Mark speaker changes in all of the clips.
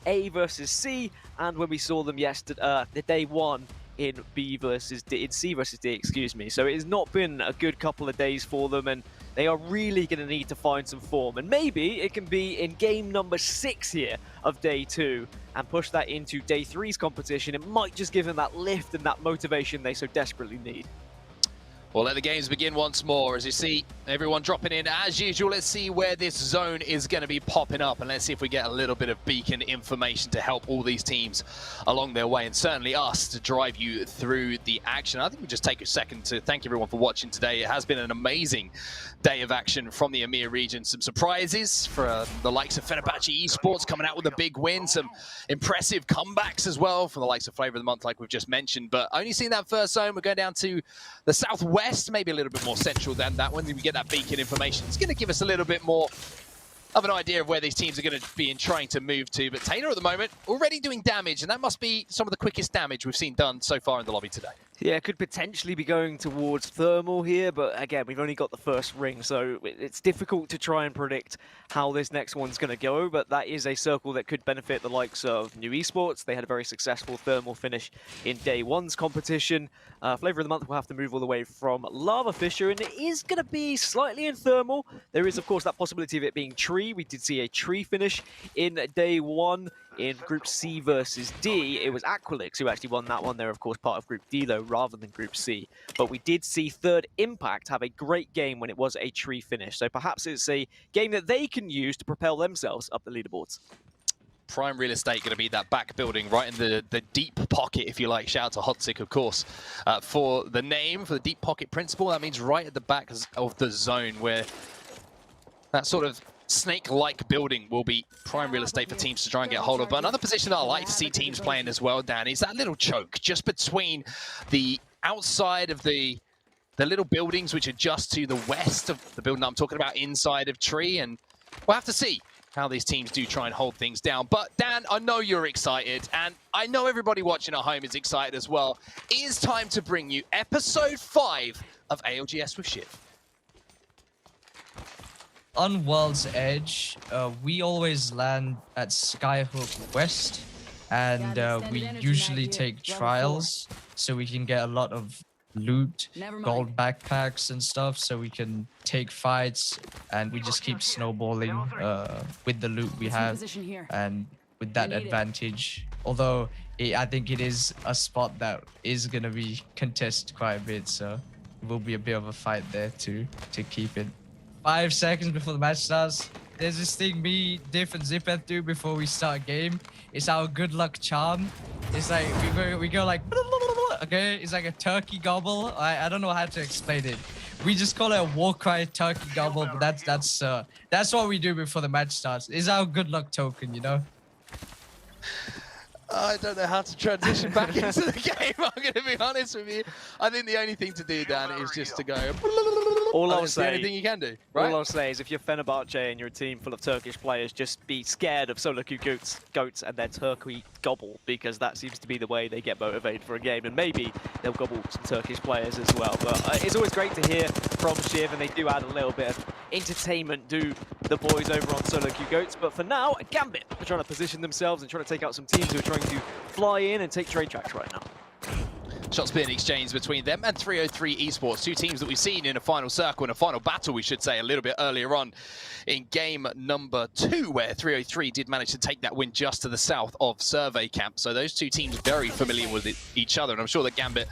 Speaker 1: A versus C, and when we saw them yesterday, the day one in B versus D, in C versus D, excuse me. So it has not been a good couple of days for them, and they are really going to need to find some form. And maybe it can be in game number 6 here of day 2 and push that into day 3's competition. It might just give them that lift and that motivation they so desperately need.
Speaker 2: We'll let the games begin once more. As you see, everyone dropping in as usual. Let's see where this zone is going to be popping up, and let's see if we get a little bit of beacon information to help all these teams along their way, and certainly us to drive you through the action. I think we'll just take a second to thank everyone for watching today. It has been an amazing day of action from the EMEA region. Some surprises for the likes of Fenerbahce Esports coming out with a big win. Some impressive comebacks as well from the likes of Flavor of the Month, like we've just mentioned. But only seen that first zone. We're going down to the southwest, maybe a little bit more central than that one. We get that beacon information. It's going to give us a little bit more of an idea of where these teams are going to be trying to move to. But Taylor at the moment already doing damage, and that must be some of the quickest damage we've seen done so far in the lobby today.
Speaker 1: Yeah, could potentially be going towards thermal here, but again, we've only got the first ring, so it's difficult to try and predict how this next one's going to go, but that is a circle that could benefit the likes of New Esports. They had a very successful thermal finish in day 1's competition. Flavor of the Month will have to move all the way from Lava Fisher, and it is going to be slightly in thermal. There is, of course, that possibility of it being tree. We did see a tree finish in day 1. In Group C versus D, it was Aqualix who actually won that one. They're, of course, part of Group D, though, rather than Group C. But we did see Third Impact have a great game when it was a tree finish. So perhaps it's a game that they can use to propel themselves up the leaderboards.
Speaker 2: Prime real estate going to be that back building right in the deep pocket, if you like. Shout out to Hotsick, of course, for the name, for the deep pocket principle. That means right at the back of the zone, where that sort of snake-like building will be prime real estate for teams to try and get hold of. But another position that I like to see teams playing as well, Dan, is that little choke just between the outside of the little buildings, which are just to the west of the building I'm talking about, inside of tree. And we'll have to see how these teams do try and hold things down. But Dan, I know you're excited, and I know everybody watching at home is excited as well. It is time to bring you episode 5 of ALGS with Shiv.
Speaker 3: On World's Edge, we always land at Skyhook West, and we usually take trials so we can get a lot of loot, gold backpacks and stuff, so we can take fights, and we just keep snowballing with the loot we have and with that advantage. Although I think it is a spot that is going to be contested quite a bit, so it will be a bit of a fight there to keep it. 5 seconds before the match starts, there's this thing me, Diff, and Zipeth do before we start a game. It's our good luck charm. It's like we go like, okay, it's like a turkey gobble. I don't know how to explain it. We just call it a war cry turkey gobble, but that's what we do before the match starts. It's our good luck token, you know.
Speaker 2: I don't know how to transition back into the game, I'm going to be honest with you. I think the only thing to do, Dan, is just to go...
Speaker 1: All I'll say,
Speaker 2: the only thing you can do, right?
Speaker 1: All I'll say is if you're Fenerbahce and you're a team full of Turkish players, just be scared of solo queue goats and their turkey gobble, because that seems to be the way they get motivated for a game, and maybe they'll gobble some Turkish players as well. But it's always great to hear from Shiv, and they do add a little bit of entertainment, do the boys over on solo queue goats. But for now, Gambit are trying to position themselves and trying to take out some teams who are trying to fly in and take trade tracks right now.
Speaker 2: Shots being exchanged between them and 303 Esports, two teams that we've seen in a final circle, in a final battle, we should say, a little bit earlier on in game number 2, where 303 did manage to take that win just to the south of Survey Camp. So those two teams very familiar with each other, and I'm sure that Gambit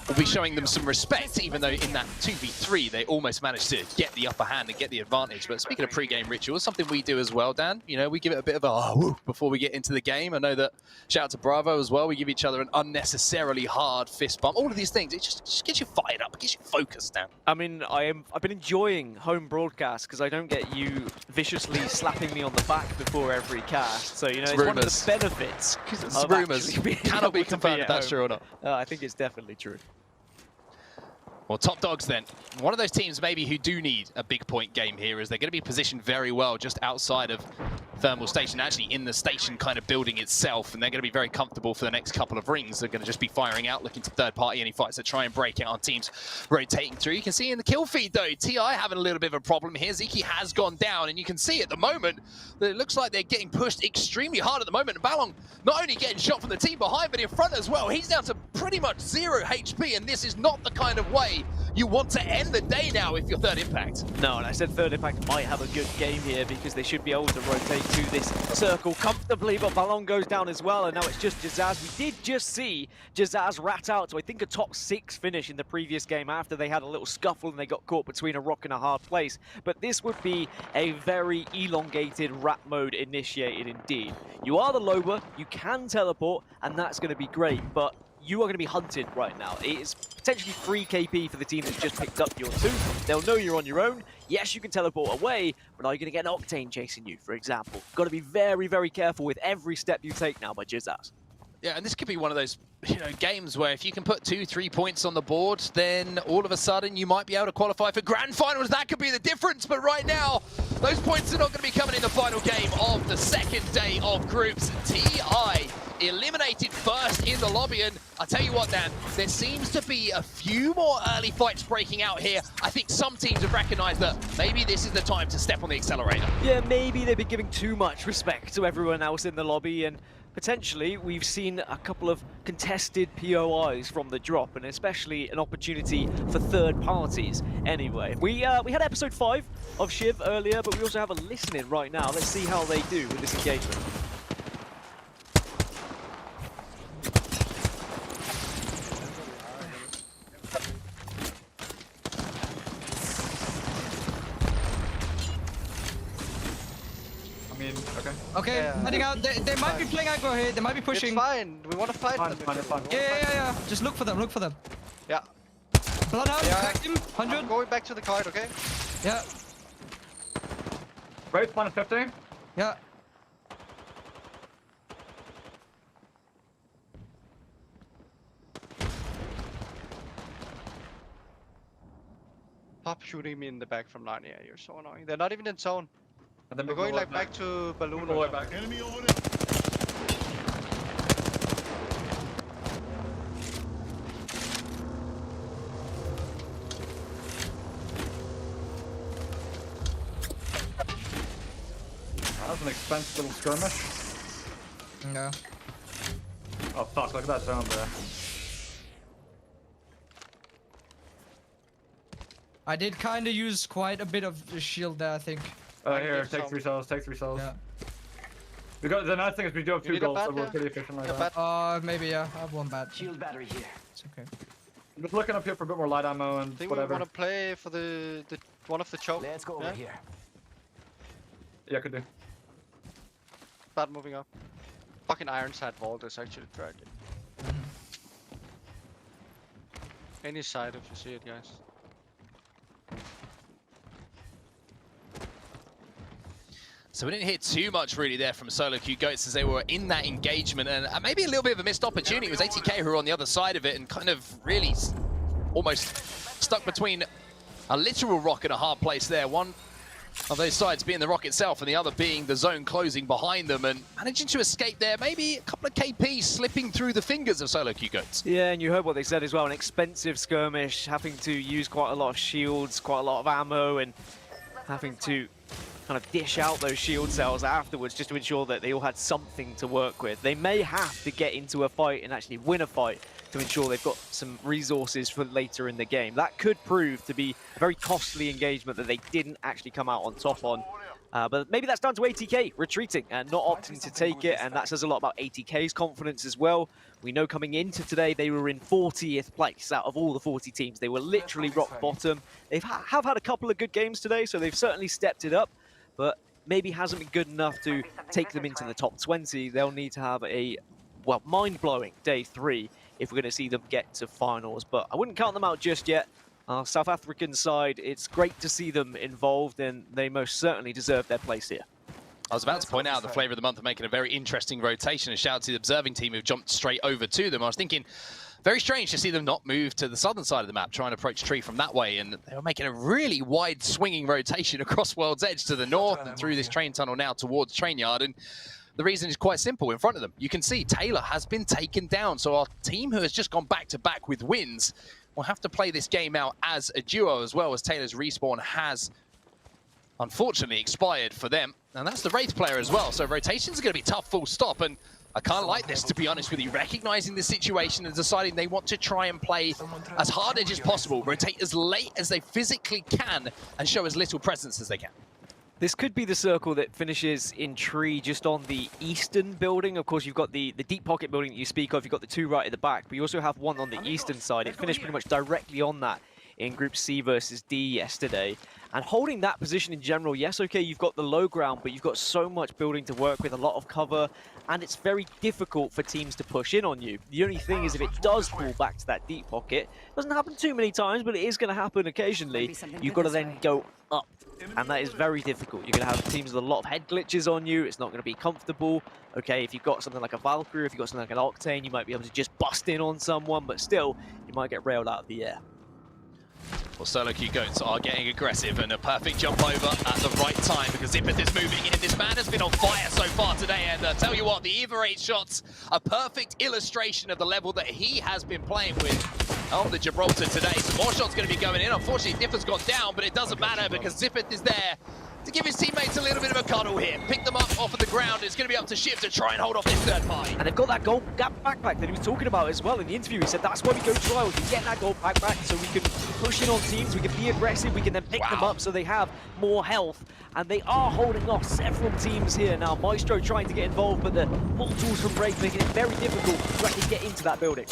Speaker 2: will be showing them some respect, even though in that 2v3 they almost managed to get the upper hand and get the advantage. But speaking of pre-game rituals, something we do as well, Dan, you know, we give it a bit of a woo before we get into the game. I know that, shout out to Bravo as well, we give each other an unnecessarily hard fist bump. All of these things, it just gets you fired up, it gets you focused, Dan.
Speaker 1: I mean, I've been enjoying home broadcasts because I don't get you viciously slapping me on the back before every cast. So, you know, it's one of the benefits.
Speaker 2: It's rumours. Cannot be confirmed if that's true or not.
Speaker 1: I think it's definitely true.
Speaker 2: Well, top dogs then. One of those teams maybe who do need a big point game here, is they're going to be positioned very well just outside of thermal station, actually in the station kind of building itself, and they're going to be very comfortable for the next couple of rings. They're going to just be firing out, looking to third-party any fights that try and break out on teams rotating through. You can see in the kill feed, though, TI having a little bit of a problem here. Ziki has gone down, and you can see at the moment that it looks like they're getting pushed extremely hard at the moment. And Ballon not only getting shot from the team behind, but in front as well. He's down to pretty much 0 HP, and this is not the kind of way you want to end the day now if you're Third Impact.
Speaker 1: No, and I said Third Impact might have a good game here because they should be able to rotate to this circle comfortably, but Ballon goes down as well, and now it's just Jazaz. We did just see Jazaz rat out to, I think, a top 6 finish in the previous game after they had a little scuffle and they got caught between a rock and a hard place. But this would be a very elongated rat mode initiated indeed. You are the Loba, you can teleport, and that's going to be great, but you are going to be hunted right now. It is potentially free KP for the team that's just picked up your 2. They'll know you're on your own. Yes, you can teleport away, but are you going to get an Octane chasing you, for example? Got to be very, very careful with every step you take now by Jazaz.
Speaker 2: Yeah, and this could be one of those games where if you can put 2-3 points on the board, then all of a sudden you might be able to qualify for grand finals. That could be the difference, but right now, those points are not going to be coming in the final game of the second day of groups. TI eliminated first in the lobby, and I tell you what, Dan, there seems to be a few more early fights breaking out here. I think some teams have recognized that maybe this is the time to step on the accelerator.
Speaker 1: Yeah, maybe they've been giving too much respect to everyone else in the lobby, and potentially we've seen a couple of contested POIs from the drop, and especially an opportunity for third parties anyway. We had episode 5 of Shiv earlier, but we also have a listen-in right now. Let's see how they do with this engagement.
Speaker 3: Okay,
Speaker 4: Yeah.
Speaker 3: heading out. They might be playing aggro here. They might be pushing.
Speaker 4: It's fine. We want to fight them.
Speaker 5: Fine.
Speaker 3: Yeah. Just look for them. Look for them.
Speaker 4: Yeah.
Speaker 3: Blood out.
Speaker 4: Yeah.
Speaker 3: Cracked him. 100.
Speaker 4: I'm going back to the card, okay?
Speaker 3: Yeah.
Speaker 5: Right, minus 50.
Speaker 3: Yeah.
Speaker 4: Stop shooting me in the back from 90. You're so annoying. They're not even in zone.
Speaker 5: And then
Speaker 4: We're going like back to balloon.
Speaker 5: All the way back.
Speaker 6: Enemy over there.
Speaker 5: That was an expensive little skirmish.
Speaker 3: Yeah.
Speaker 5: Oh fuck, look at that zone there.
Speaker 3: I did kind of use quite a bit of the shield there, I think.
Speaker 5: Here,
Speaker 4: give
Speaker 5: take
Speaker 4: some.
Speaker 5: 3 cells, take 3 cells.
Speaker 3: Yeah.
Speaker 5: We got, the nice thing is we do have 2
Speaker 4: need a
Speaker 5: goals, so
Speaker 4: bat
Speaker 5: we're
Speaker 4: there?
Speaker 5: pretty efficient like
Speaker 4: Yeah,
Speaker 5: that.
Speaker 4: bat.
Speaker 3: Maybe, yeah. I have one bat.
Speaker 7: Shield battery here.
Speaker 3: It's okay.
Speaker 5: I'm just looking up here for a bit more light ammo and
Speaker 4: I think
Speaker 5: whatever.
Speaker 4: we want to play for the one of the choke.
Speaker 7: Let's go over
Speaker 4: Yeah.
Speaker 7: here.
Speaker 5: Yeah, could do.
Speaker 4: Start moving up. Fucking Ironside Vault is actually tragic. Any side if you see it, guys.
Speaker 2: So we didn't hear too much really there from Solo Q Goats as they were in that engagement, and maybe a little bit of a missed opportunity. It was ATK who were on the other side of it and kind of really almost stuck between a literal rock and a hard place there. One of those sides being the rock itself and the other being the zone closing behind them, and managing to escape there. Maybe a couple of KPs slipping through the fingers of Solo Q Goats.
Speaker 1: Yeah, and you heard what they said as well, an expensive skirmish, having to use quite a lot of shields, quite a lot of ammo, and having to kind of dish out those shield cells afterwards just to ensure that they all had something to work with. They may have to get into a fight and actually win a fight to ensure they've got some resources for later in the game. That could prove to be a very costly engagement that they didn't actually come out on top on. But maybe that's down to ATK retreating and not opting to take it, and that says a lot about ATK's confidence as well. We know coming into today they were in 40th place out of all the 40 teams. They were literally rock bottom. They have had a couple of good games today, so they've certainly stepped it up, but maybe hasn't been good enough to take them into the top 20. They'll need to have a, well, mind-blowing day 3 if we're going to see them get to finals, but I wouldn't count them out just yet. South African side, it's great to see them involved, and they most certainly deserve their place here.
Speaker 2: I was about to point out the flavour of the month of making a very interesting rotation, and shout out to the observing team who jumped straight over to them. I was thinking, Very strange to see them not move to the southern side of the map, trying to approach Tree from that way, and they were making a really wide swinging rotation across World's Edge to the north and through this train tunnel now towards Train Yard. And the reason is quite simple. In front of them, you can see Taylor has been taken down, so our team who has just gone back-to-back with wins will have to play this game out as a duo, as well as Taylor's respawn has unfortunately expired for them. And that's the Wraith player as well, so rotations are going to be tough, full stop. And I kind of like this, to be honest with you, recognizing the situation and deciding they want to try and play as hard edge as possible, rotate as late as they physically can, and show as little presence as they can.
Speaker 1: This could be the circle that finishes in Tree just on the eastern building. Of course, you've got the deep pocket building that you speak of. You've got the two right at the back, but you also have one on the eastern side. It finished pretty much directly on that in Group C versus D yesterday. And holding that position in general, yes, okay, you've got the low ground, but you've got so much building to work with, a lot of cover, and it's very difficult for teams to push in on you. The only thing is if it does fall back to that deep pocket, it doesn't happen too many times, but it is going to happen occasionally, you've got to then go up. And that is very difficult. You're going to have teams with a lot of head glitches on you. It's not going to be comfortable. Okay, if you've got something like a Valkyrie, if you've got something like an Octane, you might be able to just bust in on someone, but still, you might get railed out of the air.
Speaker 2: Well, solo queue goats are getting aggressive, and a perfect jump over at the right time because Zippeth is moving in. This man has been on fire so far today, and tell you what, the EVA 8 shots, a perfect illustration of the level that he has been playing with on the Gibraltar today. Some more shots going to be going in. Unfortunately, Differ's gone down, but it doesn't matter because Zippeth is there to give his teammates a little bit of a cuddle here. Pick them up off of the ground. It's going to be up to Shiv to try and hold off this third party.
Speaker 1: And they've got that gold gap backpack that he was talking about as well in the interview. He said that's why we go trials. We get that gold backpack so we can push in on teams, we can be aggressive, we can then pick them up so they have more health. And they are holding off several teams here now. Maestro trying to get involved, but the portals from Wraith making it very difficult to actually get into that building.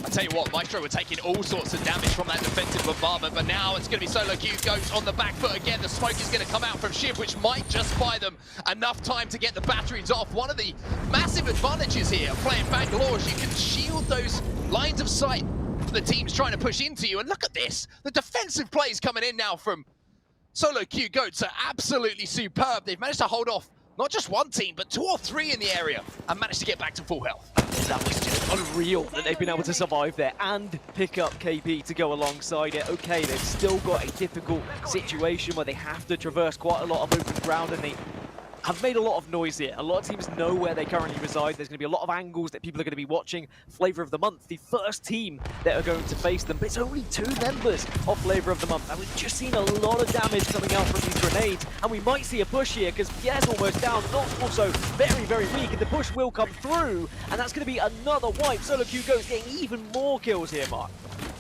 Speaker 2: I tell you what, Maestro were taking all sorts of damage from that defensive bombardment, but now it's going to be solo queue goats on the back foot again. The smoke is going to come out from Shiv, which might just buy them enough time to get the batteries off. One of the massive advantages here of playing Bangalore is you can shield those lines of sight for the teams trying to push into you. And look at this, the defensive plays coming in now from solo queue goats are absolutely superb. They've managed to hold off not just one team, but 2 or 3 in the area and managed to get back to full health.
Speaker 1: That was just unreal that they've been able to survive there and pick up KP to go alongside it. Okay, they've still got a difficult situation where they have to traverse quite a lot of open ground, and they have made a lot of noise here. A lot of teams know where they currently reside. There's going to be a lot of angles that people are going to be watching. Flavor of the Month, the first team that are going to face them, but it's only 2 members of Flavor of the Month, and we've just seen a lot of damage coming out from these grenades, and we might see a push here because Pierre's almost down. Not's also very, very weak, and the push will come through, and that's going to be another wipe. Solo Q Goes getting even more kills here, Mark.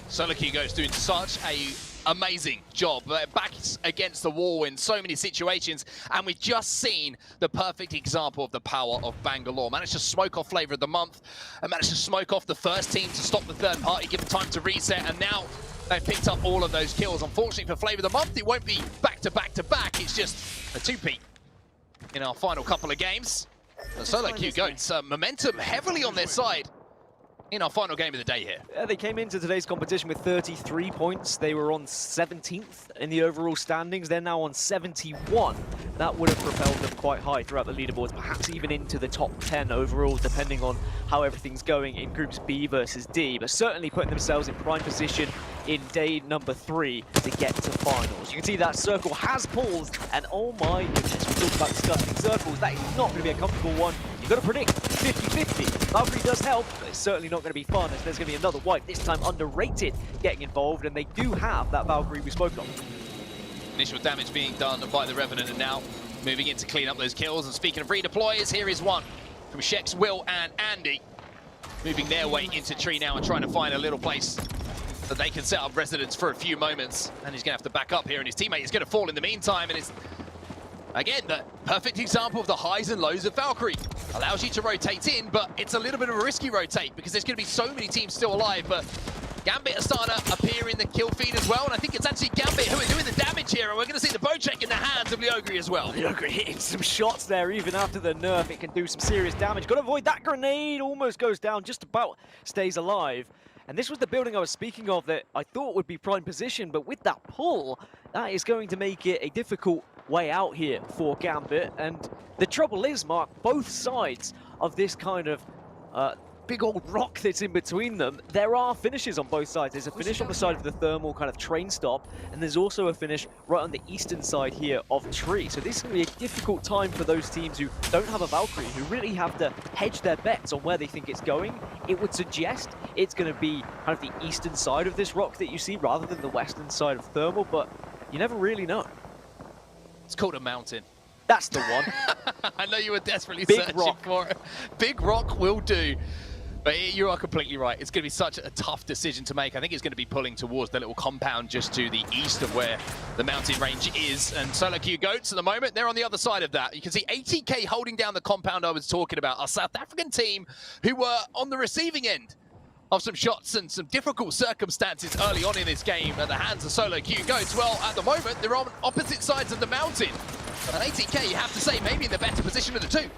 Speaker 2: Solo queue goats doing such a amazing job, back against the wall in so many situations, and we've just seen the perfect example of the power of Bangalore. Managed to smoke off Flavor of the Month and managed to smoke off the first team to stop the third party, give them time to reset, and now they've picked up all of those kills. Unfortunately for Flavor of the Month, it won't be back to back to back, it's just a 2-peat in our final couple of games. The solo queue goats, momentum heavily on their side in our final game of the day here.
Speaker 1: They came into today's competition with 33 points. They were on 17th in the overall standings. They're now on 71. That would have propelled them quite high throughout the leaderboards, perhaps even into the top 10 overall, depending on how everything's going in groups B versus D, but certainly putting themselves in prime position in day number 3 to get to finals. You can see that circle has paused, and oh my goodness, we talked about discussing circles. That is not going to be a comfortable one. You've got to predict 50-50. Valkyrie does help, but it's certainly not going to be fun, as there's going to be another wipe, this time underrated, getting involved, and they do have that Valkyrie we spoke of.
Speaker 2: Initial damage being done by the Revenant, and now moving in to clean up those kills. And speaking of redeployers, here is one from Shex, Will, and Andy, moving their way into Tree now and trying to find a little place that they can set up residence for a few moments. And he's going to have to back up here, and his teammate is going to fall in the meantime, and it's again, the perfect example of the highs and lows of Valkyrie. Allows you to rotate in, but it's a little bit of a risky rotate because there's going to be so many teams still alive. But Gambit are starting to appear in the kill feed as well, and I think it's actually Gambit who are doing the damage here, and we're going to see the bow check in the hands of Leogri as well.
Speaker 1: Leogri hitting some shots there, even after the nerf. It can do some serious damage. Got to avoid that grenade. Almost goes down, just about stays alive. And this was the building I was speaking of that I thought would be prime position, but with that pull, that is going to make it a difficult way out here for Gambit. And the trouble is, Mark, both sides of this kind of big old rock that's in between them, there are finishes on both sides. There's a finish on the side of the thermal kind of train stop, and there's also a finish right on the eastern side here of Tree. So this is going to be a difficult time for those teams who don't have a Valkyrie, who really have to hedge their bets on where they think it's going. It would suggest it's going to be kind of the eastern side of this rock that you see rather than the western side of thermal, but you never really know.
Speaker 2: It's called a mountain.
Speaker 1: That's the one.
Speaker 2: I know you were desperately
Speaker 1: Big
Speaker 2: searching
Speaker 1: rock.
Speaker 2: for it. Big rock will do. But you are completely right. It's going to be such a tough decision to make. I think it's going to be pulling towards the little compound just to the east of where the mountain range is. And Solo Q Goats at the moment, they're on the other side of that. You can see ATK holding down the compound I was talking about. A South African team who were on the receiving end of some shots and some difficult circumstances early on in this game at the hands of Solo Q Goats. Well, at the moment, they're on opposite sides of the mountain. And ATK, you have to say, maybe in the better position of the two.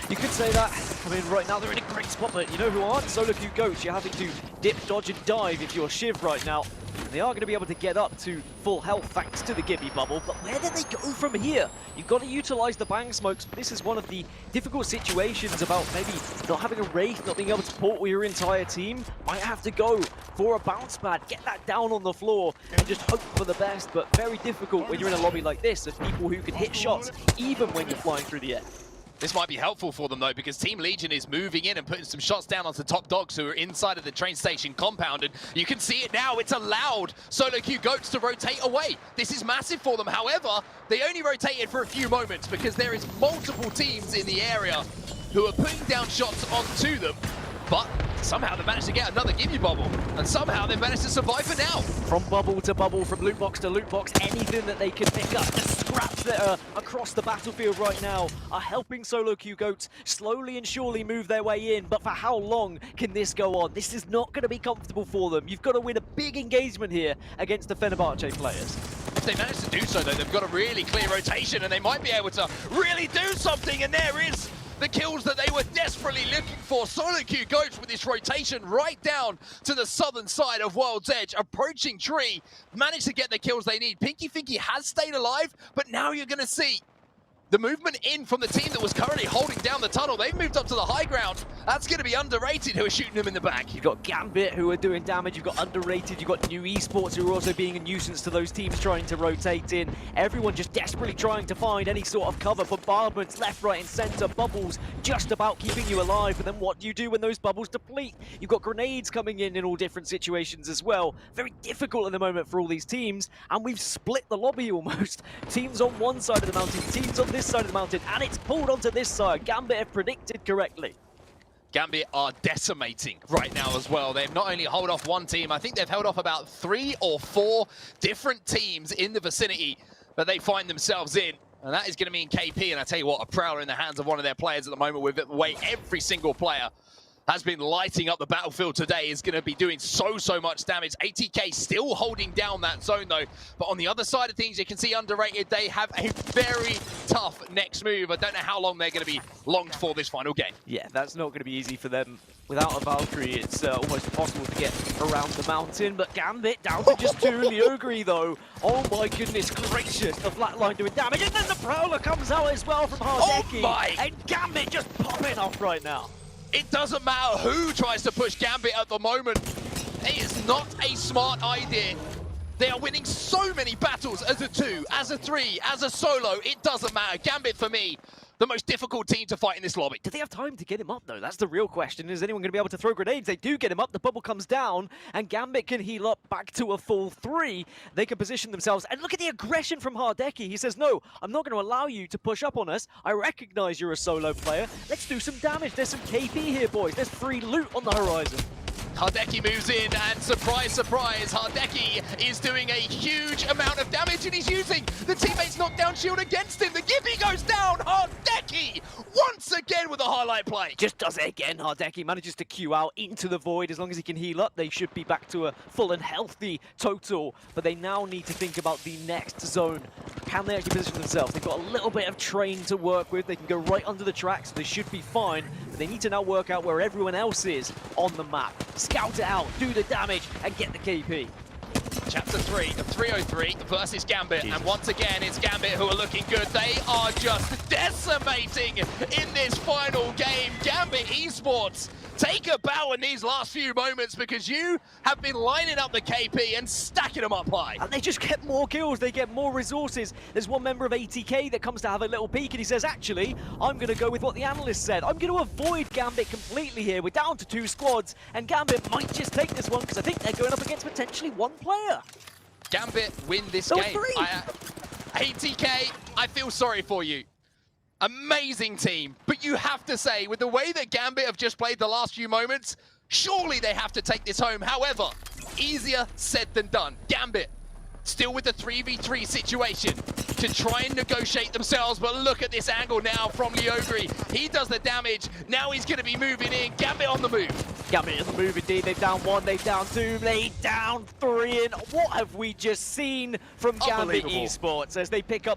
Speaker 1: You could say that. I mean, right now they're in a great spot, but you know who aren't? Solo Q Goats. You're having to dip, dodge, and dive if you're Shiv right now. And they are going to be able to get up to full health thanks to the Gibby bubble, but where do they go from here? You've got to utilize the bang smokes, but this is one of the difficult situations about maybe not having a Wraith, not being able to support with your entire team. Might have to go for a bounce pad, get that down on the floor, and just hope for the best, but very difficult when you're in a lobby like this of people who can hit shots even when you're flying through the air.
Speaker 2: This might be helpful for them, though, because Team Legion is moving in and putting some shots down onto top dogs who are inside of the train station compound. And you can see it now. It's allowed Solo Q Goats to rotate away. This is massive for them. However, they only rotated for a few moments because there is multiple teams in the area who are putting down shots onto them. But somehow they managed to get another Gimme bubble. And somehow they've managed to survive for now.
Speaker 1: From bubble to bubble, from loot box to loot box, anything that they can pick up, the scraps that are across the battlefield right now are helping Solo Q Goats slowly and surely move their way in. But for how long can this go on? This is not going to be comfortable for them. You've got to win a big engagement here against the Fenerbahce players.
Speaker 2: If they manage to do so, though, they've got a really clear rotation and they might be able to really do something. And there is the kills that they were desperately looking for. Solo Q Goats with this rotation right down to the southern side of World's Edge, approaching Tree, managed to get the kills they need. Pinky Finky has stayed alive, but now you're going to see the movement in from the team that was currently holding down the tunnel. They've moved up to the high ground. That's going to be Underrated, who are shooting them in the back.
Speaker 1: You've got Gambit, who are doing damage. You've got Underrated. You've got New Esports, who are also being a nuisance to those teams trying to rotate in. Everyone just desperately trying to find any sort of cover. Bombardments left, right, and center. Bubbles just about keeping you alive. But then what do you do when those bubbles deplete? You've got grenades coming in all different situations as well. Very difficult at the moment for all these teams. And we've split the lobby almost. Teams on one side of the mountain, teams on this side of the mountain, and it's pulled onto this side. Gambit have predicted correctly.
Speaker 2: Gambit are decimating right now as well. They've not only held off one team, I think they've held off about 3 or 4 different teams in the vicinity that they find themselves in. And that is going to mean KP, and I tell you what, a prowler in the hands of one of their players at the moment, with the way every single player has been lighting up the battlefield today, is going to be doing so much damage. ATK still holding down that zone though, but on the other side of things, you can see Underrated, they have a very tough next move. I don't know how long they're going to be longed for this final game.
Speaker 1: Yeah, that's not going to be easy for them. Without a Valkyrie, it's almost impossible to get around the mountain, but Gambit down to just 2. Leogri though, oh my goodness gracious, the flatline doing damage, and then the Prowler comes out as well from Hardeki.
Speaker 2: Oh my!
Speaker 1: And Gambit just popping off right now.
Speaker 2: It doesn't matter who tries to push Gambit at the moment. It is not a smart idea. They are winning so many battles as a 2, as a 3, as a solo. It doesn't matter. Gambit, for me, the most difficult team to fight in this lobby.
Speaker 1: Do they have time to get him up though? That's the real question. Is anyone going to be able to throw grenades? They do get him up, the bubble comes down, and Gambit can heal up back to a full 3. They can position themselves, and look at the aggression from Hardeki. He says, no, I'm not going to allow you to push up on us. I recognize you're a solo player. Let's do some damage. There's some KP here, boys. There's free loot on the horizon.
Speaker 2: Hardeki moves in, and surprise, surprise, Hardeki is doing a huge amount of damage, and he's using the teammate's knockdown shield against him. The Gibby goes down. Hardeki once again with a highlight play.
Speaker 1: Just does it again. Hardeki manages to queue out into the void. As long as he can heal up, they should be back to a full and healthy total. But they now need to think about the next zone. Can they actually position themselves? They've got a little bit of train to work with. They can go right under the tracks. So they should be fine. But they need to now work out where everyone else is on the map. Scout it out, do the damage, and get the KP.
Speaker 2: Chapter 3 of 303 versus Gambit. Jesus. And once again, it's Gambit who are looking good. They are just decimating in this final game. Gambit Gambit Esports. Take a bow in these last few moments because you have been lining up the KP and stacking them up high.
Speaker 1: And they just get more kills, they get more resources. There's one member of ATK that comes to have a little peek and he says, actually, I'm going to go with what the analyst said. I'm going to avoid Gambit completely here. We're down to 2 squads and Gambit might just take this one because I think they're going up against potentially 1 player.
Speaker 2: Gambit win this
Speaker 1: No,
Speaker 2: game.
Speaker 1: 3.
Speaker 2: ATK, I feel sorry for you. Amazing team, but you have to say, with the way that Gambit have just played the last few moments, surely they have to take this home. However, easier said than done. Gambit still with the 3v3 situation to try and negotiate themselves, but look at this angle now from Liogri. He does the damage, now he's going to be moving in. Gambit on the move.
Speaker 1: Gambit on the move indeed, they've down 1, they've down 2, they down 3, and what have we just seen from Gambit
Speaker 2: Unbelievable.
Speaker 1: Esports as they pick up